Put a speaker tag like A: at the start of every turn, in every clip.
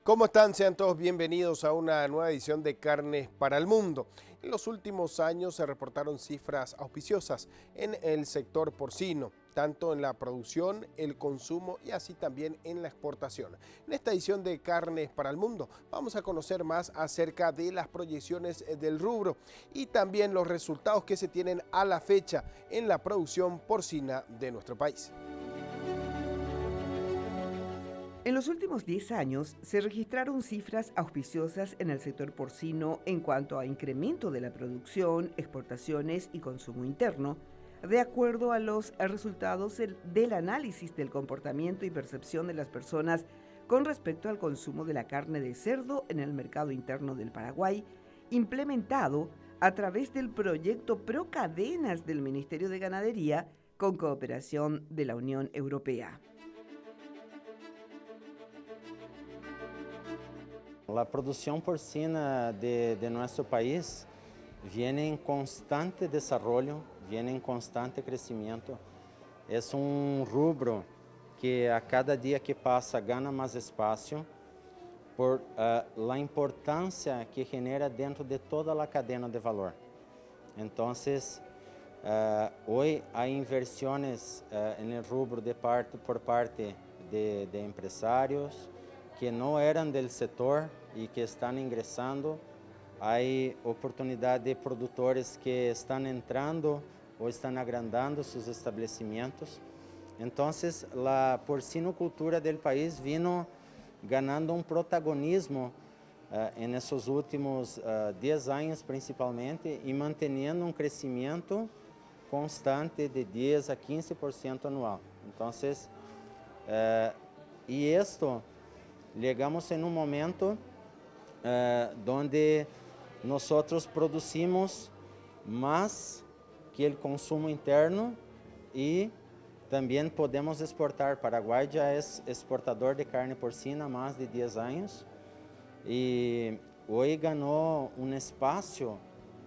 A: ¿Cómo están? Sean todos bienvenidos a una nueva edición de Carnes para el Mundo. En los últimos años se reportaron cifras auspiciosas en el sector porcino, tanto en la producción, el consumo y así también en la exportación. En esta edición de Carnes para el Mundo vamos a conocer más acerca de las proyecciones del rubro y también los resultados que se tienen a la fecha en la producción porcina de nuestro país.
B: En los últimos 10 años se registraron cifras auspiciosas en el sector porcino en cuanto a incremento de la producción, exportaciones y consumo interno, de acuerdo a los resultados del análisis del comportamiento y percepción de las personas con respecto al consumo de la carne de cerdo en el mercado interno del Paraguay, implementado a través del proyecto Procadenas del Ministerio de Ganadería con cooperación de la Unión Europea.
C: La producción porcina de nuestro país viene en constante desarrollo, viene en constante crecimiento. Es un rubro que a cada día que pasa gana más espacio por la importancia que genera dentro de toda la cadena de valor. Entonces, hoy hay inversiones en el rubro por parte de empresarios que no eran del sector y que están ingresando. Hay oportunidad de productores que están entrando o están agrandando sus establecimientos. Entonces, la porcinocultura del país vino ganando un protagonismo en esos últimos 10 años principalmente y manteniendo un crecimiento constante de 10 a 15% anual. Entonces, y esto llegamos en un momento donde nosotros producimos más que el consumo interno y también podemos exportar. Paraguay ya es exportador de carne porcina há más de 10 años y hoy ganó un espacio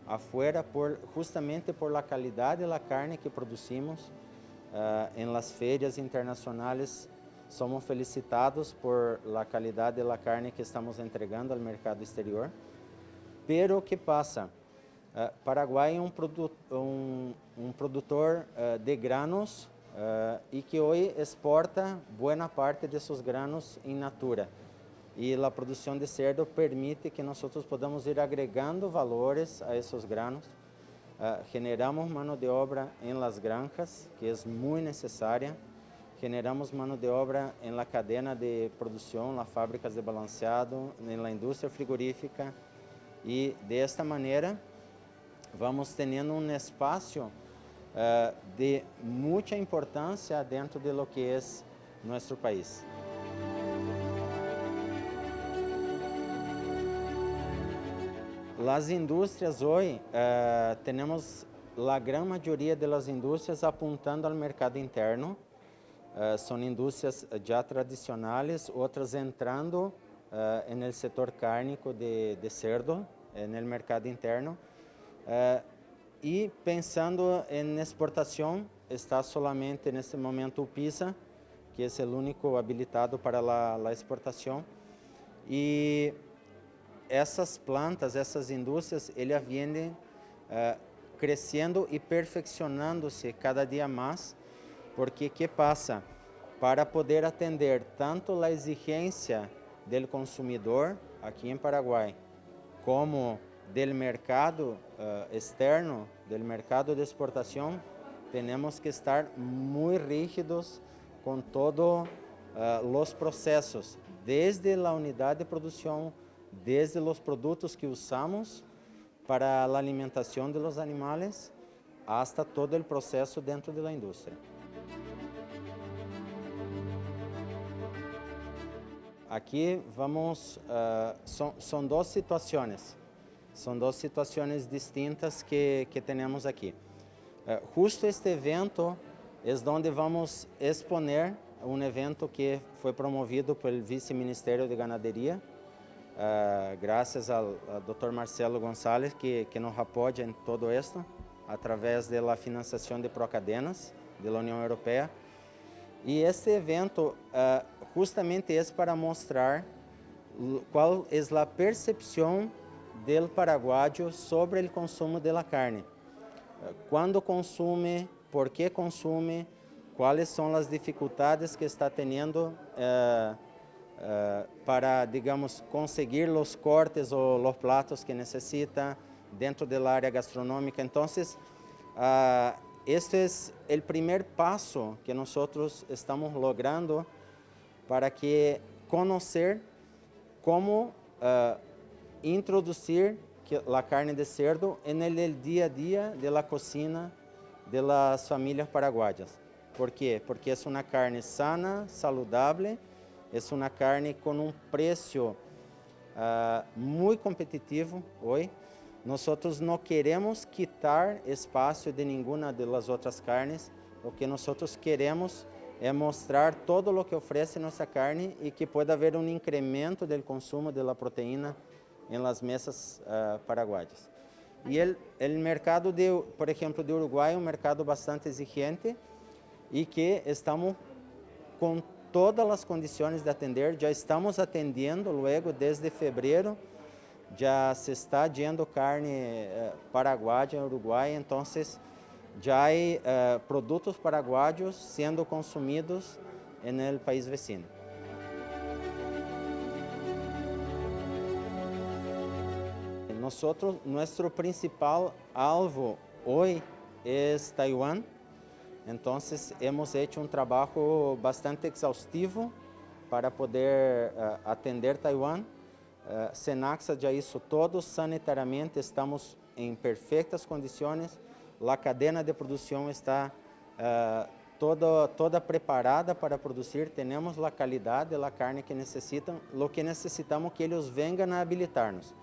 C: afuera justamente por la calidad de la carne que producimos. En las ferias internacionales somos felicitados por la calidad de la carne que estamos entregando al mercado exterior. Pero ¿qué pasa? Paraguay es un productor de granos y que hoy exporta buena parte de sus granos en natura. Y la producción de cerdo permite que nosotros podamos ir agregando valores a esos granos. Generamos mano de obra en las granjas, que es muy necesaria. Generamos mano de obra en la cadena de producción, las fábricas de balanceado, en la industria frigorífica. Y de esta manera vamos teniendo un espacio de mucha importancia dentro de lo que es nuestro país. Las industrias hoy, tenemos la gran mayoría de las industrias apuntando al mercado interno. Son industrias ya tradicionales, otras entrando en el sector cárnico de cerdo, en el mercado interno. Y pensando en exportación, está solamente en este momento UPISA, que es el único habilitado para la exportación. Y essas plantas, essas indústrias, elas vêm crescendo e perfeccionando-se cada dia mais, porque que passa? Para poder atender tanto a exigência do consumidor aqui em Paraguai, como do mercado externo, do mercado de exportação, temos que estar muito rígidos com todos os processos, desde a unidade de produção, desde os produtos que usamos para a alimentação de los animales, hasta todo o processo dentro da indústria. Aqui vamos, são duas situações distintas que temos aqui. Justo este evento é onde vamos exponer um evento que foi promovido pelo Vice-Ministério de Ganaderia, graças ao Dr. Marcelo Gonçalves, que nos apoia em todo esto, através da financiação de Procadenas, da União Europeia. E este evento justamente é para mostrar cuál es la percepción del paraguayo sobre el consumo de la carne. Cuándo consume, por qué consume, cuáles son las dificultades que está teniendo para, digamos, conseguir los cortes o los platos que necesita dentro del área gastronómica. Entonces, este es el primer paso que nosotros estamos logrando para que conocer cómo introducir la carne de cerdo en el día a día de la cocina de las familias paraguayas. ¿Por qué? Porque es una carne sana, saludable, es una carne con un precio muy competitivo hoy. Nosotros no queremos quitar espacio de ninguna de las otras carnes. Lo que nosotros queremos es mostrar todo lo que ofrece nuestra carne y que pueda haber un incremento del consumo de la proteína en las mesas paraguayas. Y el mercado, por ejemplo, de Uruguay es un mercado bastante exigente y que estamos con todas las condiciones de atender. Ya estamos atendiendo luego desde febrero, ya se está yendo carne paraguaya en Uruguay, entonces ya hay productos paraguayos siendo consumidos en el país vecino. Nuestro principal alvo hoy es Taiwán, entonces hemos hecho un trabajo bastante exhaustivo para poder atender Taiwán. Senaxa ya hizo todo sanitariamente, estamos en perfectas condiciones, la cadena de producción está toda preparada para producir, tenemos la calidad de la carne que necesitan, lo que necesitamos que ellos vengan a habilitarnos.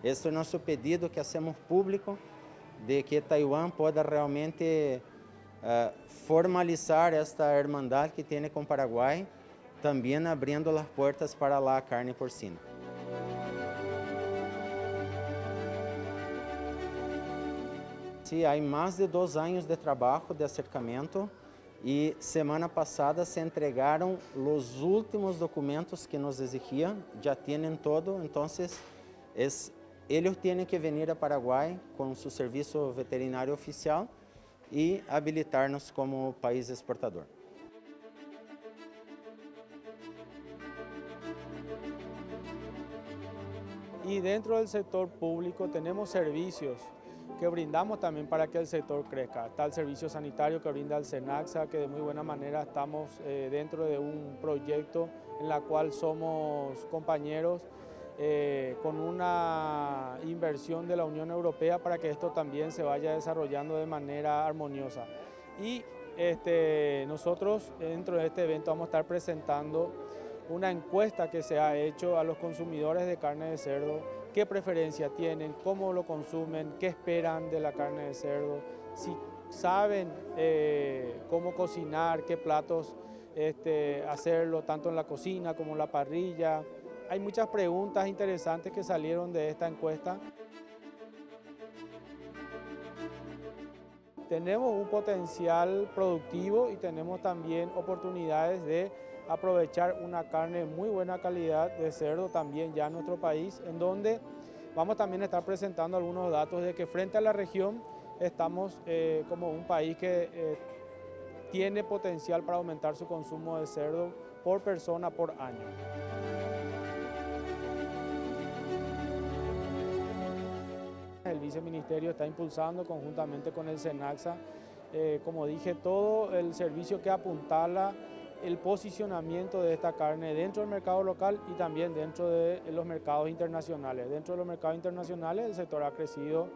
C: Este es nuestro pedido que hacemos público, de que Taiwán pueda realmente formalizar esta hermandad que tiene con Paraguay, también abriendo las puertas para la carne porcina. Sí, hay más de 2 años de trabajo de acercamiento y semana pasada se entregaron los últimos documentos que nos exigían, ya tienen todo, entonces ellos tienen que venir a Paraguay con su servicio veterinario oficial y habilitarnos como país exportador.
D: Y dentro del sector público tenemos servicios que brindamos también para que el sector crezca. Está el servicio sanitario que brinda el Senaxa, que de muy buena manera estamos dentro de un proyecto en la cual somos compañeros con una inversión de la Unión Europea para que esto también se vaya desarrollando de manera armoniosa. Y nosotros dentro de este evento vamos a estar presentando una encuesta que se ha hecho a los consumidores de carne de cerdo, qué preferencia tienen, cómo lo consumen, qué esperan de la carne de cerdo, si saben cómo cocinar, qué platos hacerlo, tanto en la cocina como en la parrilla. Hay muchas preguntas interesantes que salieron de esta encuesta. Tenemos un potencial productivo y tenemos también oportunidades de aprovechar una carne de muy buena calidad de cerdo también ya en nuestro país, en donde vamos también a estar presentando algunos datos de que frente a la región estamos como un país que tiene potencial para aumentar su consumo de cerdo por persona por año. El viceministerio está impulsando conjuntamente con el Senaxa, como dije, todo el servicio que apuntala el posicionamiento de esta carne dentro del mercado local y también dentro de los mercados internacionales. Dentro de los mercados internacionales el sector ha crecido,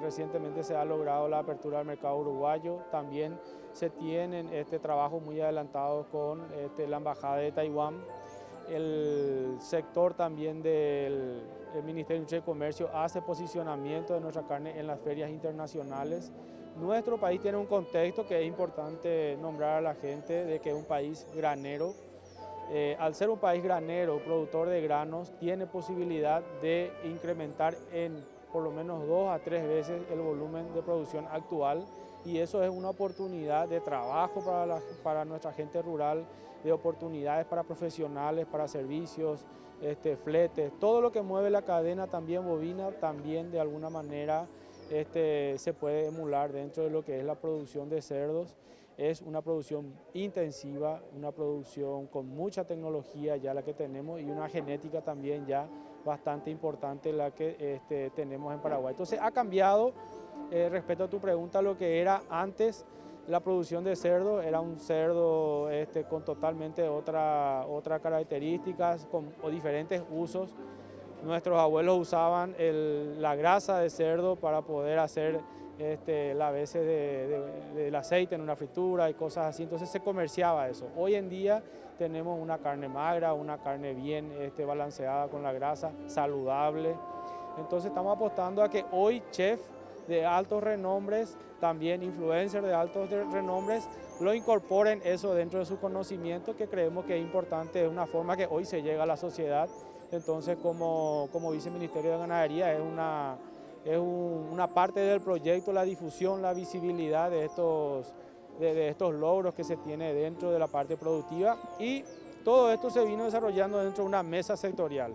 D: recientemente se ha logrado la apertura del mercado uruguayo, también se tienen trabajos muy adelantados con la Embajada de Taiwán. El sector también del Ministerio de Industria y Comercio hace posicionamiento de nuestra carne en las ferias internacionales. Nuestro país tiene un contexto que es importante nombrar a la gente de que es un país granero. Al ser un país granero, productor de granos, tiene posibilidad de incrementar en por lo menos 2 a 3 veces el volumen de producción actual, y eso es una oportunidad de trabajo para nuestra gente rural, de oportunidades para profesionales, para servicios, fletes, todo lo que mueve la cadena también bovina, también de alguna manera se puede emular dentro de lo que es la producción de cerdos. Es una producción intensiva, una producción con mucha tecnología ya la que tenemos y una genética también ya bastante importante la que tenemos en Paraguay. Entonces ha cambiado, respecto a tu pregunta, lo que era antes la producción de cerdo, era un cerdo con totalmente otras características o diferentes usos. Nuestros abuelos usaban la grasa de cerdo para poder hacer la veces del aceite en una fritura y cosas así, entonces se comerciaba eso. Hoy en día tenemos una carne magra, una carne bien balanceada con la grasa, saludable. Entonces estamos apostando a que hoy chefs de altos renombres, también influencers de altos renombres, lo incorporen eso dentro de su conocimiento, que creemos que es importante, es una forma que hoy se llega a la sociedad. Entonces, como Viceministerio de Ganadería, es una parte del proyecto la difusión, la visibilidad de estos logros que se tiene dentro de la parte productiva, y todo esto se vino desarrollando dentro de una mesa sectorial,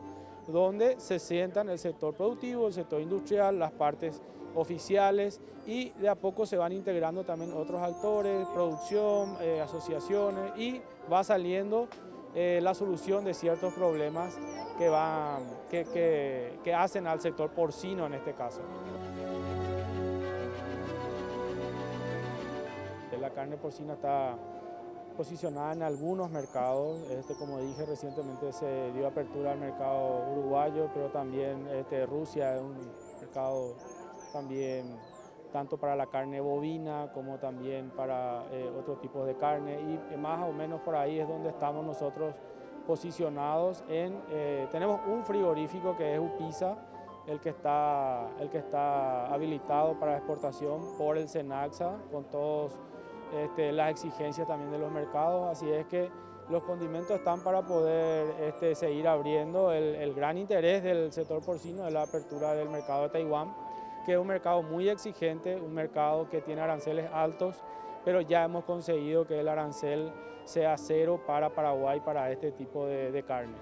D: donde se sientan el sector productivo, el sector industrial, las partes oficiales, y de a poco se van integrando también otros actores, producción, asociaciones, y va saliendo la solución de ciertos problemas que hacen al sector porcino en este caso. La carne porcina está posicionada en algunos mercados, como dije, recientemente se dio apertura al mercado uruguayo, pero también Rusia es un mercado también tanto para la carne bovina como también para otros tipos de carne, y más o menos por ahí es donde estamos nosotros posicionados. Tenemos un frigorífico que es UPISA, el que está habilitado para exportación por el SENACSA, con todas las exigencias también de los mercados, así es que los condimentos están para poder seguir abriendo. El gran interés del sector porcino es la apertura del mercado de Taiwán, que es un mercado muy exigente, un mercado que tiene aranceles altos, pero ya hemos conseguido que el arancel sea cero para Paraguay para este tipo de carne.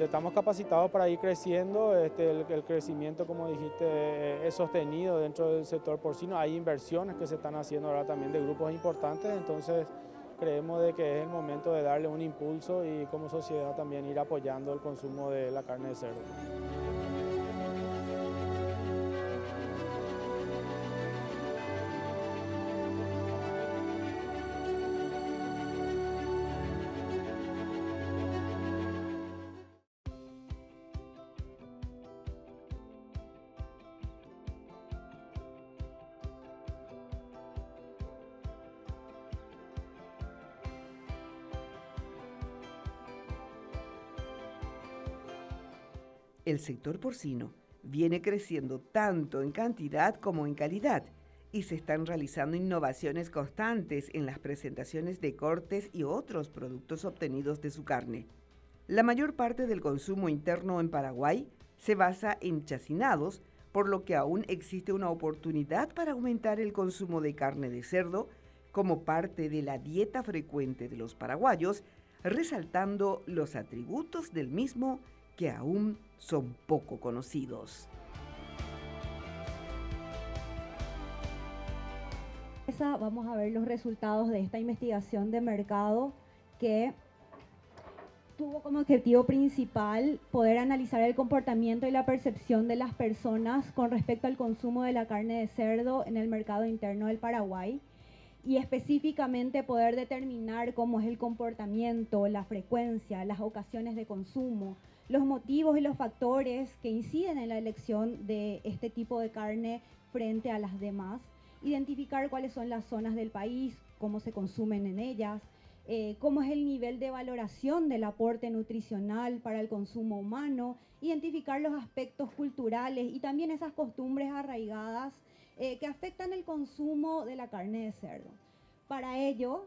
D: Estamos capacitados para ir creciendo, el crecimiento, como dijiste, es sostenido dentro del sector porcino. Hay inversiones que se están haciendo ahora también de grupos importantes, entonces creemos de que es el momento de darle un impulso y como sociedad también ir apoyando el consumo de la carne de cerdo.
B: El sector porcino viene creciendo tanto en cantidad como en calidad y se están realizando innovaciones constantes en las presentaciones de cortes y otros productos obtenidos de su carne. La mayor parte del consumo interno en Paraguay se basa en chacinados, por lo que aún existe una oportunidad para aumentar el consumo de carne de cerdo como parte de la dieta frecuente de los paraguayos, resaltando los atributos del mismo que aún son poco conocidos.
E: Vamos a ver los resultados de esta investigación de mercado que tuvo como objetivo principal poder analizar el comportamiento y la percepción de las personas con respecto al consumo de la carne de cerdo en el mercado interno del Paraguay, y específicamente poder determinar cómo es el comportamiento, la frecuencia, las ocasiones de consumo, los motivos y los factores que inciden en la elección de este tipo de carne frente a las demás, identificar cuáles son las zonas del país, cómo se consumen en ellas, cómo es el nivel de valoración del aporte nutricional para el consumo humano, identificar los aspectos culturales y también esas costumbres arraigadas que afectan el consumo de la carne de cerdo. Para ello,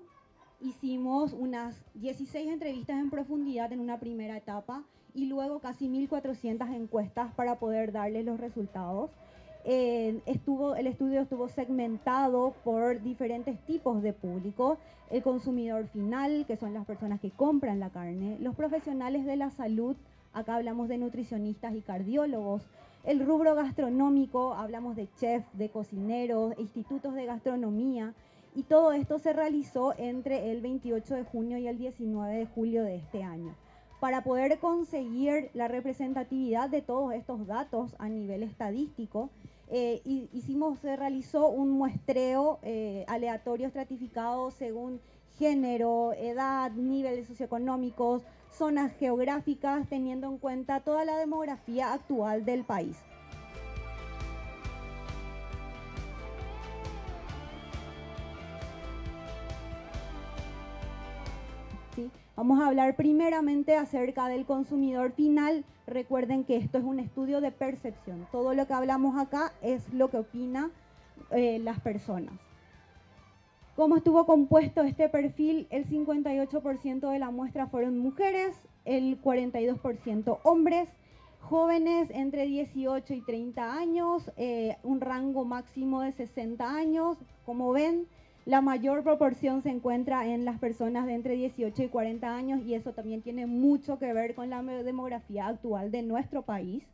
E: hicimos unas 16 entrevistas en profundidad en una primera etapa y luego casi 1.400 encuestas para poder darles los resultados. El estudio estuvo segmentado por diferentes tipos de público: el consumidor final, que son las personas que compran la carne; los profesionales de la salud, acá hablamos de nutricionistas y cardiólogos; el rubro gastronómico, hablamos de chefs, de cocineros, institutos de gastronomía, y todo esto se realizó entre el 28 de junio y el 19 de julio de este año. Para poder conseguir la representatividad de todos estos datos a nivel estadístico, se realizó un muestreo aleatorio estratificado según género, edad, niveles socioeconómicos, zonas geográficas, teniendo en cuenta toda la demografía actual del país. ¿Sí? Vamos a hablar primeramente acerca del consumidor final. Recuerden que esto es un estudio de percepción. Todo lo que hablamos acá es lo que opinan las personas. ¿Cómo estuvo compuesto este perfil? El 58% de la muestra fueron mujeres, el 42% hombres, jóvenes entre 18 y 30 años, un rango máximo de 60 años. Como ven, la mayor proporción se encuentra en las personas de entre 18 y 40 años, y eso también tiene mucho que ver con la demografía actual de nuestro país.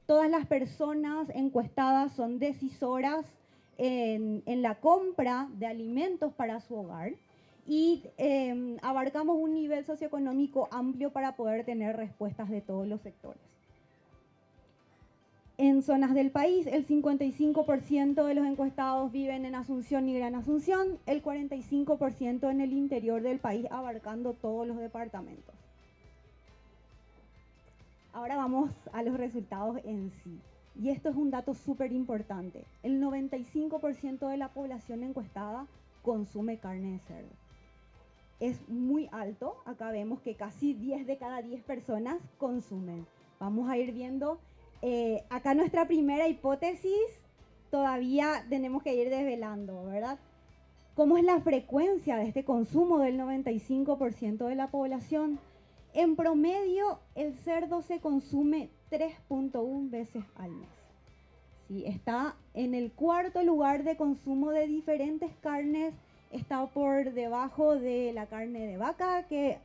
E: Todas las personas encuestadas son decisoras en la compra de alimentos para su hogar, y abarcamos un nivel socioeconómico amplio para poder tener respuestas de todos los sectores. En zonas del país, el 55% de los encuestados viven en Asunción y Gran Asunción, el 45% en el interior del país, abarcando todos los departamentos. Ahora vamos a los resultados en sí. Y esto es un dato súper importante. El 95% de la población encuestada consume carne de cerdo. Es muy alto. Acá vemos que casi 10 de cada 10 personas consumen. Vamos a ir viendo. Acá nuestra primera hipótesis todavía tenemos que ir desvelando, ¿verdad? ¿Cómo es la frecuencia de este consumo del 95% de la población? En promedio, el cerdo se consume 3.1 veces al mes. ¿Sí? Está en el cuarto lugar de consumo de diferentes carnes. Está por debajo de la carne de vaca, que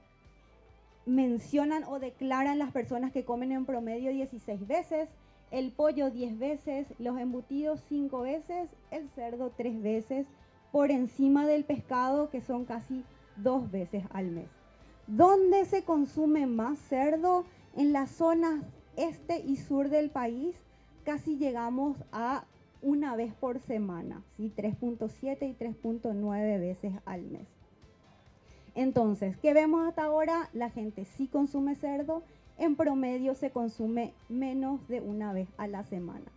E: mencionan o declaran las personas que comen en promedio 16 veces, el pollo 10 veces, los embutidos 5 veces, el cerdo 3 veces, por encima del pescado, que son casi 2 veces al mes. ¿Dónde se consume más cerdo? En las zonas este y sur del país, casi llegamos a una vez por semana, ¿sí? 3.7 y 3.9 veces al mes. Entonces, ¿qué vemos hasta ahora? La gente sí consume cerdo. En promedio se consume menos de una vez a la semana.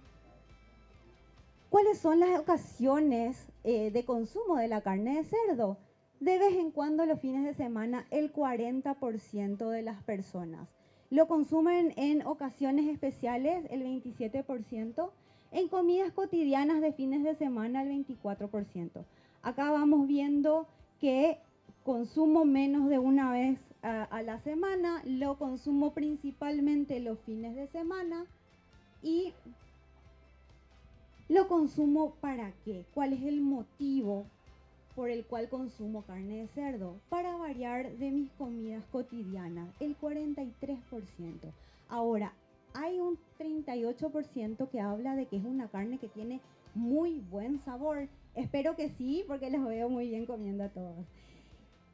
E: ¿Cuáles son las ocasiones de consumo de la carne de cerdo? De vez en cuando, los fines de semana, el 40% de las personas lo consumen. En ocasiones especiales, el 27%. En comidas cotidianas de fines de semana, el 24%. Acá vamos viendo que consumo menos de una vez a la semana, lo consumo principalmente los fines de semana. ¿Y lo consumo para qué? ¿Cuál es el motivo por el cual consumo carne de cerdo? Para variar de mis comidas cotidianas, el 43%. Ahora, hay un 38% que habla de que es una carne que tiene muy buen sabor. Espero que sí, porque los veo muy bien comiendo a todos.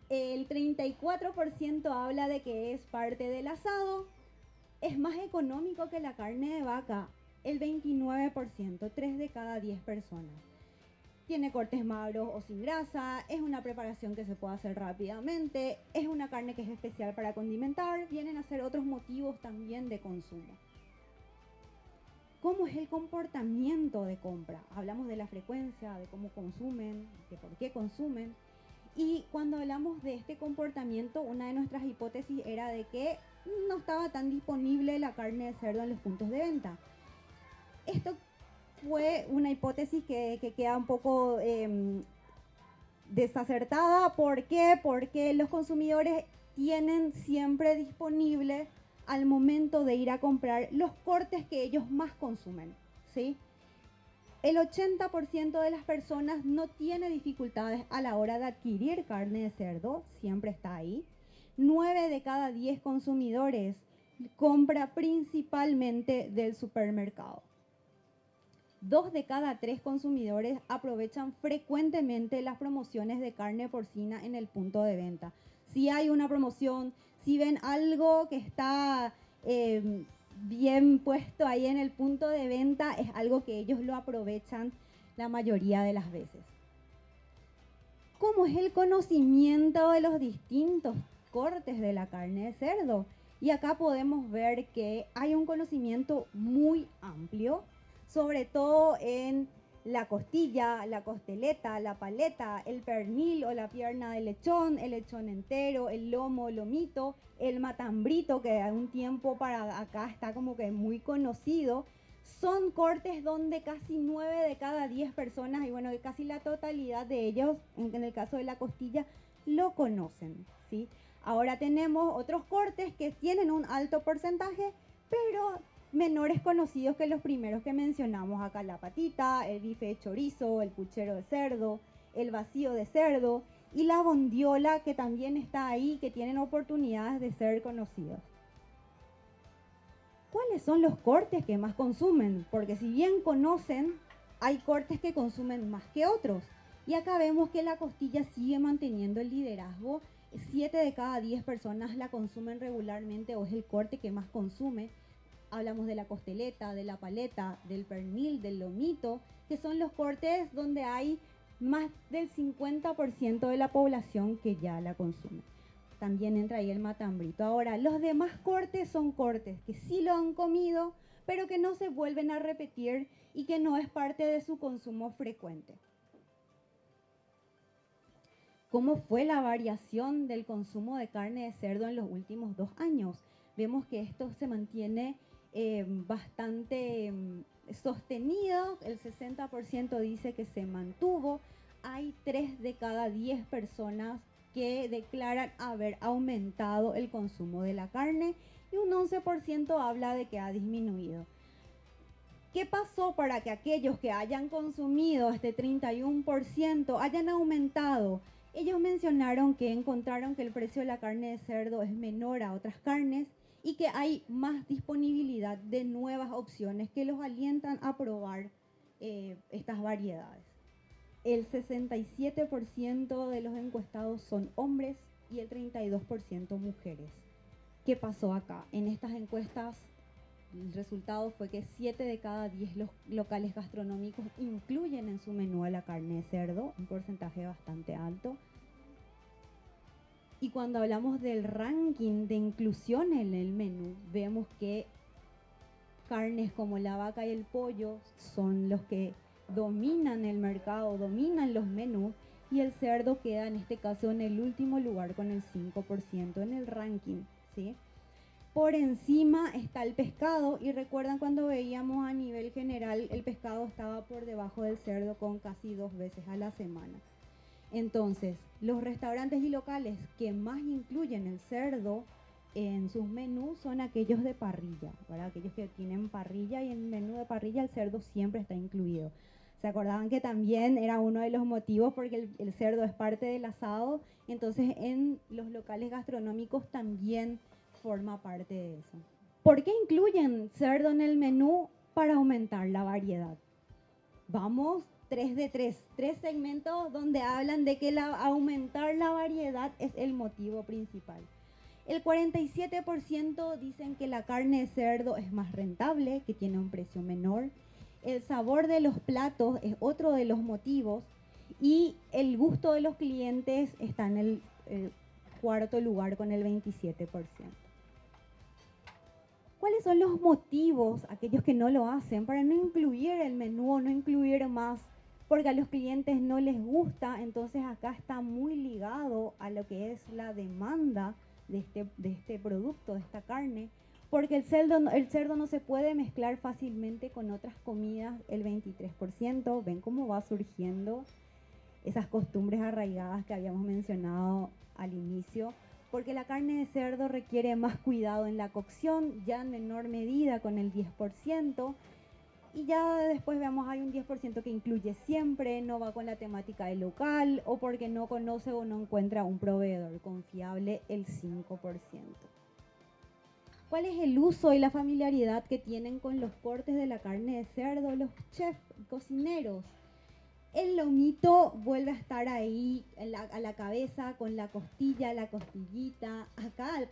E: El 34% habla de que es parte del asado. Es más económico que la carne de vaca. El 29%, 3 de cada 10 personas. Tiene cortes magros o sin grasa, es una preparación que se puede hacer rápidamente, es una carne que es especial para condimentar. Vienen a ser otros motivos también de consumo. ¿Cómo es el comportamiento de compra? Hablamos de la frecuencia, de cómo consumen, de por qué consumen. Y cuando hablamos de este comportamiento, una de nuestras hipótesis era de que no estaba tan disponible la carne de cerdo en los puntos de venta. Esto fue una hipótesis que queda un poco desacertada. ¿Por qué? Porque los consumidores tienen siempre disponible al momento de ir a comprar los cortes que ellos más consumen, ¿sí? El 80% de las personas no tiene dificultades a la hora de adquirir carne de cerdo, siempre está ahí. 9 de cada 10 consumidores compra principalmente del supermercado. 2 de cada 3 consumidores aprovechan frecuentemente las promociones de carne porcina en el punto de venta. Si hay una promoción, si ven algo que está bien puesto ahí en el punto de venta, es algo que ellos lo aprovechan la mayoría de las veces. ¿Cómo es el conocimiento de los distintos cortes de la carne de cerdo? Y acá podemos ver que hay un conocimiento muy amplio, sobre todo en la costilla, la costeleta, la paleta, el pernil o la pierna de lechón, el lechón entero, el lomo, lomito, el matambrito, que a un tiempo para acá está como que muy conocido. Son cortes donde casi 9 de cada 10 personas, y bueno, casi la totalidad de ellos, en el caso de la costilla, lo conocen, ¿sí? Ahora tenemos otros cortes que tienen un alto porcentaje, pero menores conocidos que los primeros que mencionamos acá: la patita, el bife de chorizo, el puchero de cerdo, el vacío de cerdo y la bondiola, que también está ahí, que tienen oportunidades de ser conocidos. ¿Cuáles son los cortes que más consumen? Porque si bien conocen, hay cortes que consumen más que otros. Y acá vemos que la costilla sigue manteniendo el liderazgo. 7 de cada 10 personas la consumen regularmente, o es el corte que más consume. Hablamos de la costeleta, de la paleta, del pernil, del lomito, que son los cortes donde hay más del 50% de la población que ya la consume. También entra ahí el matambrito. Ahora, los demás cortes son cortes que sí lo han comido, pero que no se vuelven a repetir y que no es parte de su consumo frecuente. ¿Cómo fue la variación del consumo de carne de cerdo en los últimos 2 años? Vemos que esto se mantiene bastante sostenido. El 60% dice que se mantuvo. Hay 3 de cada 10 personas que declaran haber aumentado el consumo de la carne y un 11% habla de que ha disminuido. ¿Qué pasó para que aquellos que hayan consumido este 31% hayan aumentado? Ellos mencionaron que encontraron que el precio de la carne de cerdo es menor a otras carnes y que hay más disponibilidad de nuevas opciones que los alientan a probar estas variedades. El 67% de los encuestados son hombres y el 32% mujeres. ¿Qué pasó acá? En estas encuestas el resultado fue que 7 de cada 10 locales gastronómicos incluyen en su menú a la carne de cerdo, un porcentaje bastante alto. Y cuando hablamos del ranking de inclusión en el menú, vemos que carnes como la vaca y el pollo son los que dominan el mercado, dominan los menús, y el cerdo queda en este caso en el último lugar con el 5% en el ranking, ¿sí? Por encima está el pescado, y recuerdan cuando veíamos a nivel general el pescado estaba por debajo del cerdo con casi 2 veces a la semana. Entonces, los restaurantes y locales que más incluyen el cerdo en sus menús son aquellos de parrilla, ¿verdad? Aquellos que tienen parrilla, y en el menú de parrilla el cerdo siempre está incluido. ¿Se acordaban que también era uno de los motivos porque el cerdo es parte del asado? Entonces en los locales gastronómicos también forma parte de eso. ¿Por qué incluyen cerdo en el menú? Para aumentar la variedad. Vamos 3 de 3 segmentos donde hablan de que aumentar la variedad es el motivo principal. El 47% dicen que la carne de cerdo es más rentable, que tiene un precio menor. El sabor de los platos es otro de los motivos, y el gusto de los clientes está en el cuarto lugar con el 27%. ¿Cuáles son los motivos, aquellos que no lo hacen, para no incluir el menú o no incluir más? Porque a los clientes no les gusta. Entonces acá está muy ligado a lo que es la demanda de este producto, de esta carne, porque el cerdo no se puede mezclar fácilmente con otras comidas, el 23%. Ven cómo va surgiendo esas costumbres arraigadas que habíamos mencionado al inicio, porque la carne de cerdo requiere más cuidado en la cocción, ya en menor medida con el 10%, y ya después vemos hay un 10% que incluye siempre, no va con la temática del local o porque no conoce o no encuentra un proveedor confiable el 5%. ¿Cuál es el uso y la familiaridad que tienen con los cortes de la carne de cerdo los chefs, cocineros? El lomito vuelve a estar ahí a la cabeza con la costilla, la costillita. Acá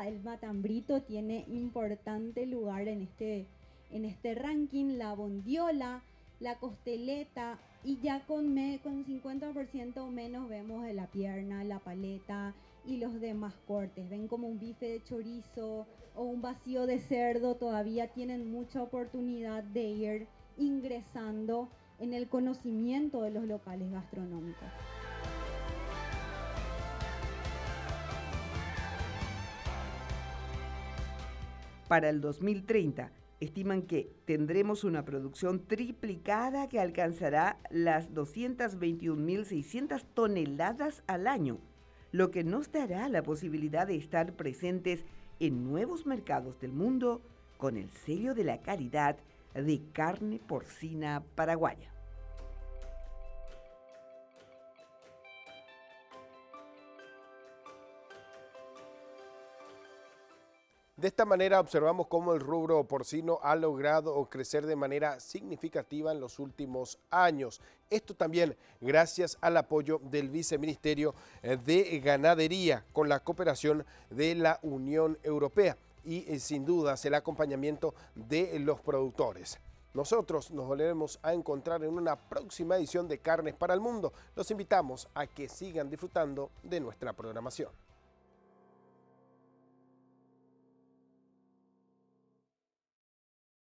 E: el matambrito tiene importante lugar en este ranking, la bondiola, la costeleta, y ya con 50% o menos vemos de la pierna, la paleta y los demás cortes. Ven como un bife de chorizo o un vacío de cerdo, todavía tienen mucha oportunidad de ir ingresando en el conocimiento de los locales gastronómicos.
B: Para el 2030, estiman que tendremos una producción triplicada que alcanzará las 221.600 toneladas al año, lo que nos dará la posibilidad de estar presentes en nuevos mercados del mundo con el sello de la calidad de carne porcina paraguaya.
A: De esta manera observamos cómo el rubro porcino ha logrado crecer de manera significativa en los últimos años. Esto también gracias al apoyo del Viceministerio de Ganadería con la cooperación de la Unión Europea y sin dudas el acompañamiento de los productores. Nosotros nos volveremos a encontrar en una próxima edición de Carnes para el Mundo. Los invitamos a que sigan disfrutando de nuestra programación.